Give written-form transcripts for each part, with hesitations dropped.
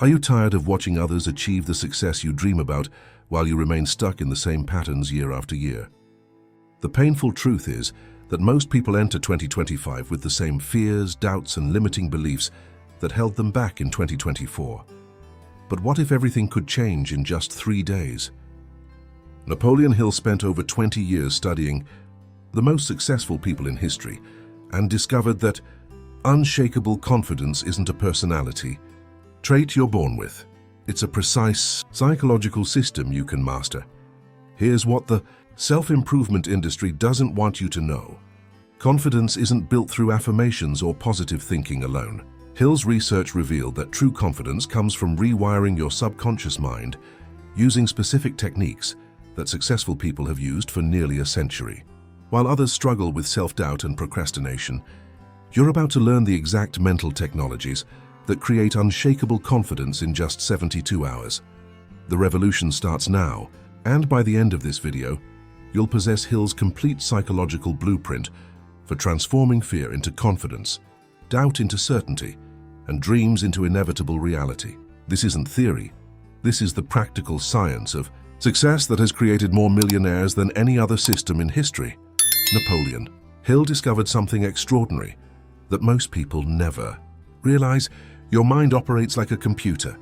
Are you tired of watching others achieve the success you dream about while you remain stuck in the same patterns year after year? The painful truth is that most people enter 2025 with the same fears, doubts, and limiting beliefs that held them back in 2024. But what if everything could change in just 3 days? Napoleon Hill spent over 20 years studying the most successful people in history and discovered that unshakable confidence isn't a personality trait you're born with. It's a precise psychological system you can master. Here's what the self-improvement industry doesn't want you to know. Confidence isn't built through affirmations or positive thinking alone. Hill's research revealed that true confidence comes from rewiring your subconscious mind using specific techniques that successful people have used for nearly a century. While others struggle with self-doubt and procrastination, you're about to learn the exact mental technologies that create unshakable confidence in just 72 hours. The revolution starts now, and by the end of this video, you'll possess Hill's complete psychological blueprint for transforming fear into confidence, doubt into certainty, and dreams into inevitable reality. This isn't theory. This is the practical science of success that has created more millionaires than any other system in history. Napoleon Hill discovered something extraordinary that most people never realize. Your mind operates like a computer,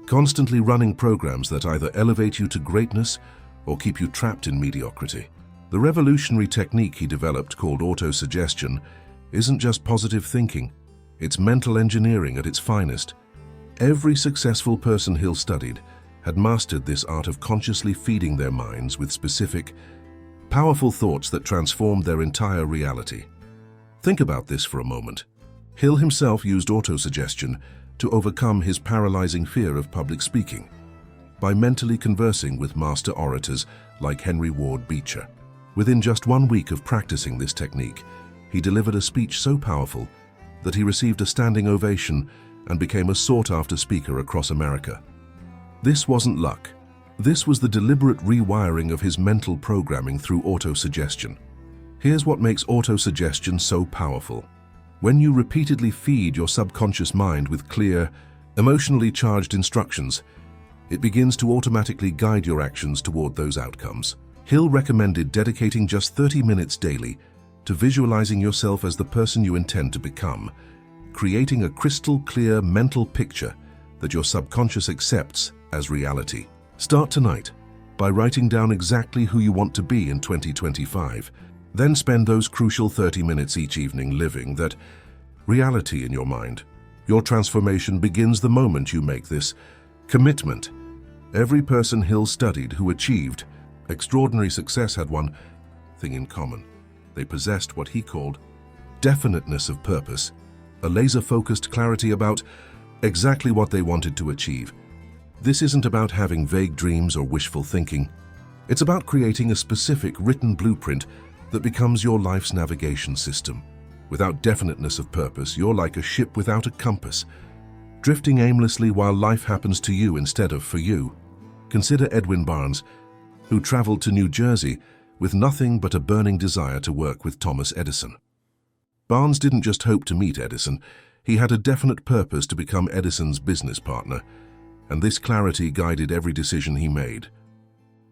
constantly running programs that either elevate you to greatness or keep you trapped in mediocrity. The revolutionary technique he developed, called autosuggestion, isn't just positive thinking, it's mental engineering at its finest. Every successful person Hill studied had mastered this art of consciously feeding their minds with specific, powerful thoughts that transformed their entire reality. Think about this for a moment. Hill himself used autosuggestion to overcome his paralyzing fear of public speaking by mentally conversing with master orators like Henry Ward Beecher. Within just 1 week of practicing this technique, he delivered a speech so powerful that he received a standing ovation and became a sought-after speaker across America. This wasn't luck. This was the deliberate rewiring of his mental programming through autosuggestion. Here's what makes autosuggestion so powerful. When you repeatedly feed your subconscious mind with clear, emotionally charged instructions, it begins to automatically guide your actions toward those outcomes. Hill recommended dedicating just 30 minutes daily to visualizing yourself as the person you intend to become, creating a crystal-clear mental picture that your subconscious accepts as reality. Start tonight by writing down exactly who you want to be in 2025. Then spend those crucial 30 minutes each evening living that reality in your mind. Your transformation begins the moment you make this commitment. Every person Hill studied who achieved extraordinary success had one thing in common. They possessed what he called definiteness of purpose, a laser-focused clarity about exactly what they wanted to achieve. This isn't about having vague dreams or wishful thinking. It's about creating a specific written blueprint that becomes your life's navigation system. Without definiteness of purpose, you're like a ship without a compass, drifting aimlessly while life happens to you instead of for you. Consider Edwin Barnes, who traveled to New Jersey with nothing but a burning desire to work with Thomas Edison. Barnes didn't just hope to meet Edison, he had a definite purpose to become Edison's business partner, and this clarity guided every decision he made.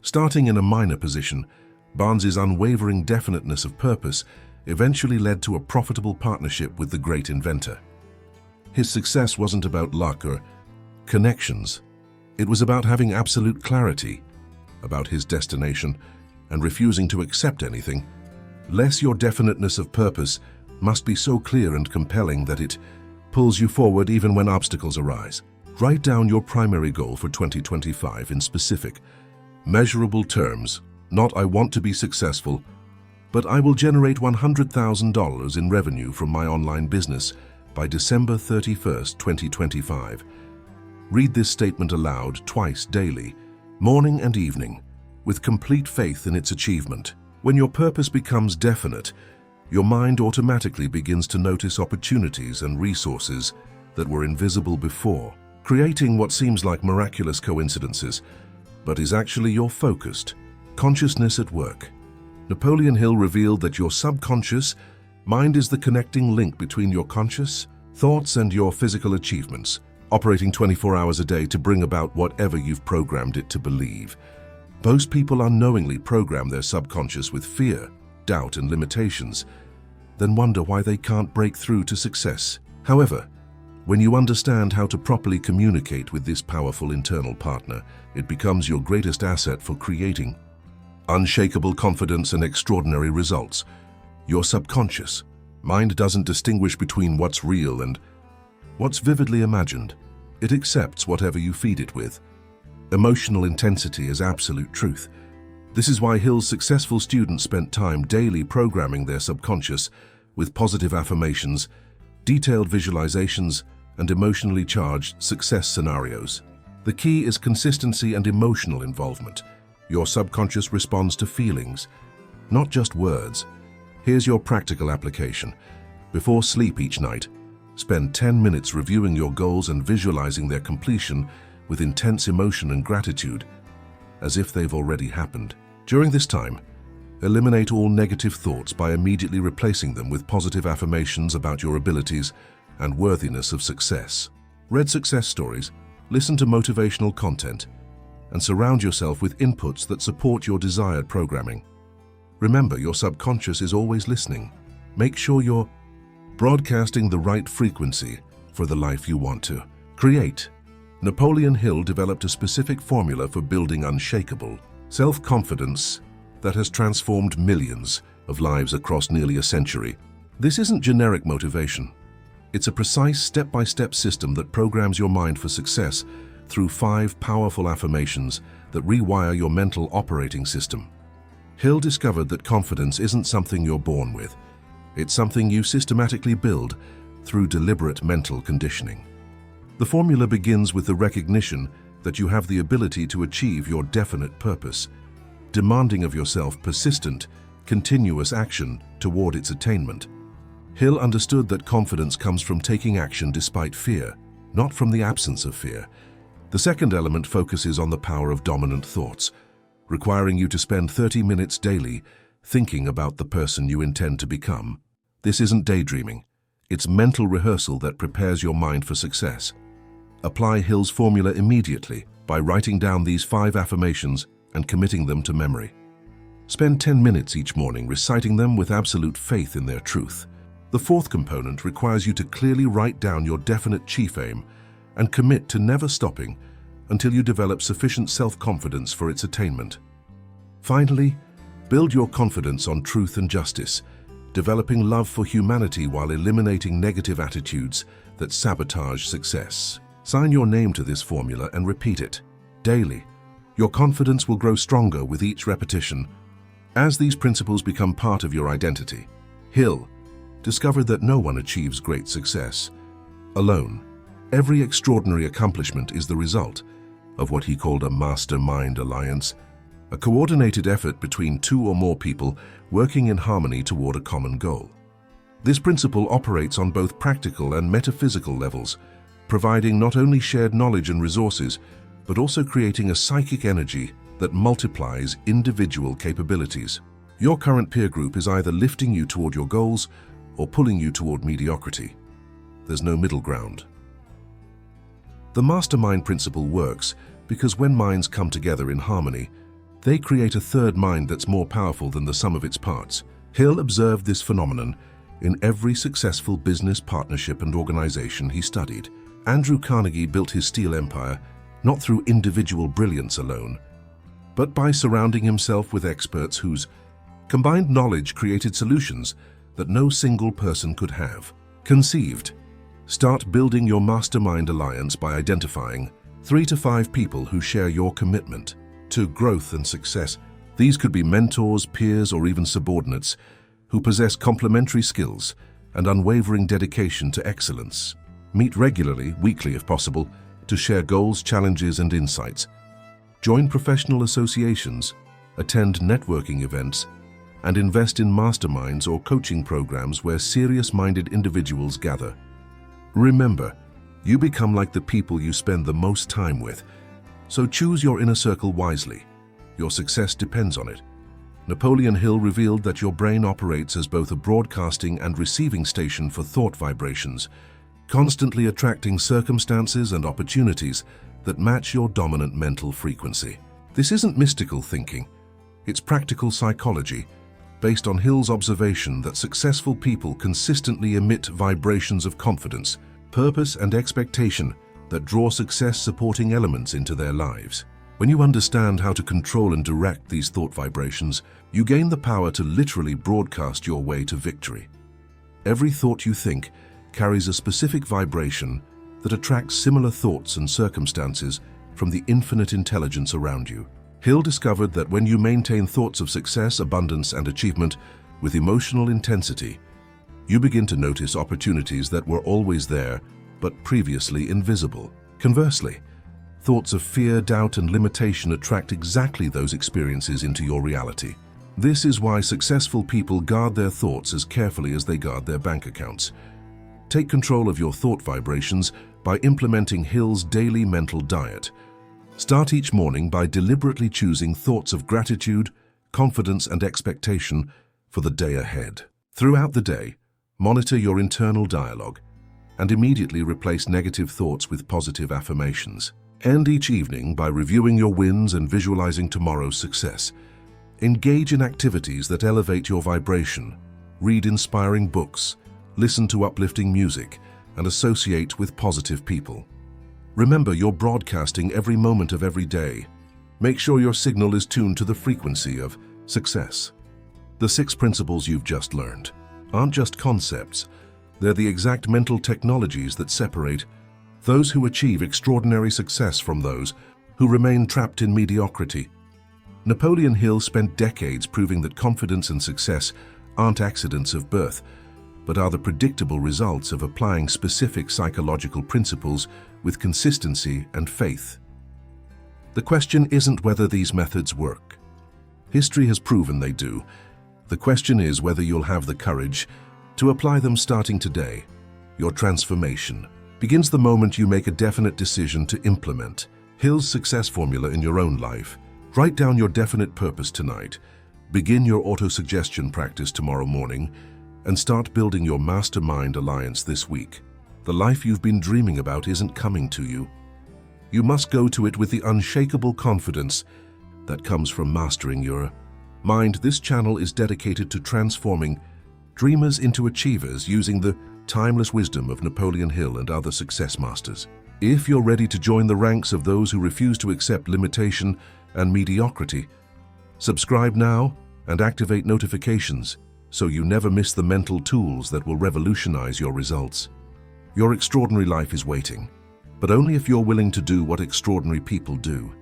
Starting in a minor position, Barnes's unwavering definiteness of purpose eventually led to a profitable partnership with the great inventor. His success wasn't about luck or connections. It was about having absolute clarity about his destination and refusing to accept anything less. Your definiteness of purpose must be so clear and compelling that it pulls you forward even when obstacles arise. Write down your primary goal for 2025 in specific, measurable terms. Not "I want to be successful," but "I will generate $100,000 in revenue from my online business by December 31st, 2025. Read this statement aloud twice daily, morning and evening, with complete faith in its achievement. When your purpose becomes definite, your mind automatically begins to notice opportunities and resources that were invisible before, creating what seems like miraculous coincidences, but is actually your focused consciousness at work. Napoleon Hill revealed that your subconscious mind is the connecting link between your conscious thoughts and your physical achievements. operating 24 hours a day to bring about whatever you've programmed it to believe. Most people unknowingly program their subconscious with fear, doubt, and limitations, then wonder why they can't break through to success. However, when you understand how to properly communicate with this powerful internal partner, it becomes your greatest asset for creating unshakable confidence and extraordinary results. Your subconscious mind doesn't distinguish between what's real and what's vividly imagined. It accepts whatever you feed it with. Emotional intensity is absolute truth. This is why Hill's successful students spent time daily programming their subconscious with positive affirmations, detailed visualizations, and emotionally charged success scenarios. The key is consistency and emotional involvement. Your subconscious responds to feelings, not just words. Here's your practical application. Before sleep each night, spend 10 minutes reviewing your goals and visualizing their completion with intense emotion and gratitude, as if they've already happened. During this time, eliminate all negative thoughts by immediately replacing them with positive affirmations about your abilities and worthiness of success. Read success stories, listen to motivational content, and surround yourself with inputs that support your desired programming. Remember, your subconscious is always listening. Make sure you're broadcasting the right frequency for the life you want to create. Napoleon Hill developed a specific formula for building unshakable self-confidence that has transformed millions of lives across nearly a century. This isn't generic motivation. It's a precise step-by-step system that programs your mind for success through 5 powerful affirmations that rewire your mental operating system. Hill discovered that confidence isn't something you're born with. It's something you systematically build through deliberate mental conditioning. The formula begins with the recognition that you have the ability to achieve your definite purpose, demanding of yourself persistent, continuous action toward its attainment. Hill understood that confidence comes from taking action despite fear, not from the absence of fear. The second element focuses on the power of dominant thoughts, requiring you to spend 30 minutes daily thinking about the person you intend to become. This isn't daydreaming. It's mental rehearsal that prepares your mind for success. Apply Hill's formula immediately by writing down these 5 affirmations and committing them to memory. Spend 10 minutes each morning reciting them with absolute faith in their truth. The fourth component requires you to clearly write down your definite chief aim and commit to never stopping until you develop sufficient self-confidence for its attainment. Finally, build your confidence on truth and justice, developing love for humanity while eliminating negative attitudes that sabotage success. Sign your name to this formula and repeat it daily. Your confidence will grow stronger with each repetition. As these principles become part of your identity, Hill discovered that no one achieves great success alone. Every extraordinary accomplishment is the result of what he called a mastermind alliance, a coordinated effort between 2 or more people working in harmony toward a common goal. This principle operates on both practical and metaphysical levels, providing not only shared knowledge and resources, but also creating a psychic energy that multiplies individual capabilities. Your current peer group is either lifting you toward your goals or pulling you toward mediocrity. There's no middle ground. The mastermind principle works because when minds come together in harmony, they create a third mind that's more powerful than the sum of its parts. Hill observed this phenomenon in every successful business partnership and organization he studied. Andrew Carnegie built his steel empire not through individual brilliance alone, but by surrounding himself with experts whose combined knowledge created solutions that no single person could have conceived. Start building your mastermind alliance by identifying 3 to 5 people who share your commitment to growth and success. These could be mentors, peers, or even subordinates who possess complementary skills and unwavering dedication to excellence. Meet regularly, weekly if possible, to share goals, challenges, and insights. Join professional associations, attend networking events, and invest in masterminds or coaching programs where serious-minded individuals gather. Remember, you become like the people you spend the most time with, so choose your inner circle wisely. Your success depends on it. Napoleon Hill revealed that your brain operates as both a broadcasting and receiving station for thought vibrations. constantly attracting circumstances and opportunities that match your dominant mental frequency. This isn't mystical thinking. It's practical psychology, based on Hill's observation that successful people consistently emit vibrations of confidence, purpose, and expectation that draw success-supporting elements into their lives. When you understand how to control and direct these thought vibrations, you gain the power to literally broadcast your way to victory. Every thought you think carries a specific vibration that attracts similar thoughts and circumstances from the infinite intelligence around you. Hill discovered that when you maintain thoughts of success, abundance, and achievement with emotional intensity, you begin to notice opportunities that were always there but previously invisible. Conversely, thoughts of fear, doubt, and limitation attract exactly those experiences into your reality. This is why successful people guard their thoughts as carefully as they guard their bank accounts. Take control of your thought vibrations by implementing Hill's daily mental diet. Start each morning by deliberately choosing thoughts of gratitude, confidence, and expectation for the day ahead. Throughout the day, monitor your internal dialogue and immediately replace negative thoughts with positive affirmations. End each evening by reviewing your wins and visualizing tomorrow's success. Engage in activities that elevate your vibration. Read inspiring books, listen to uplifting music, and associate with positive people. Remember, you're broadcasting every moment of every day. Make sure your signal is tuned to the frequency of success. The 6 principles you've just learned aren't just concepts. They're the exact mental technologies that separate those who achieve extraordinary success from those who remain trapped in mediocrity. Napoleon Hill spent decades proving that confidence and success aren't accidents of birth, but are the predictable results of applying specific psychological principles with consistency and faith. The question isn't whether these methods work. History has proven they do. The question is whether you'll have the courage to apply them starting today. Your transformation begins the moment you make a definite decision to implement Hill's success formula in your own life. Write down your definite purpose tonight, begin your auto-suggestion practice tomorrow morning, and start building your mastermind alliance this week. The life you've been dreaming about isn't coming to you. You must go to it with the unshakable confidence that comes from mastering your mind. This channel is dedicated to transforming dreamers into achievers using the timeless wisdom of Napoleon Hill and other success masters. If you're ready to join the ranks of those who refuse to accept limitation and mediocrity, subscribe now and activate notifications so you never miss the mental tools that will revolutionize your results. Your extraordinary life is waiting, but only if you're willing to do what extraordinary people do.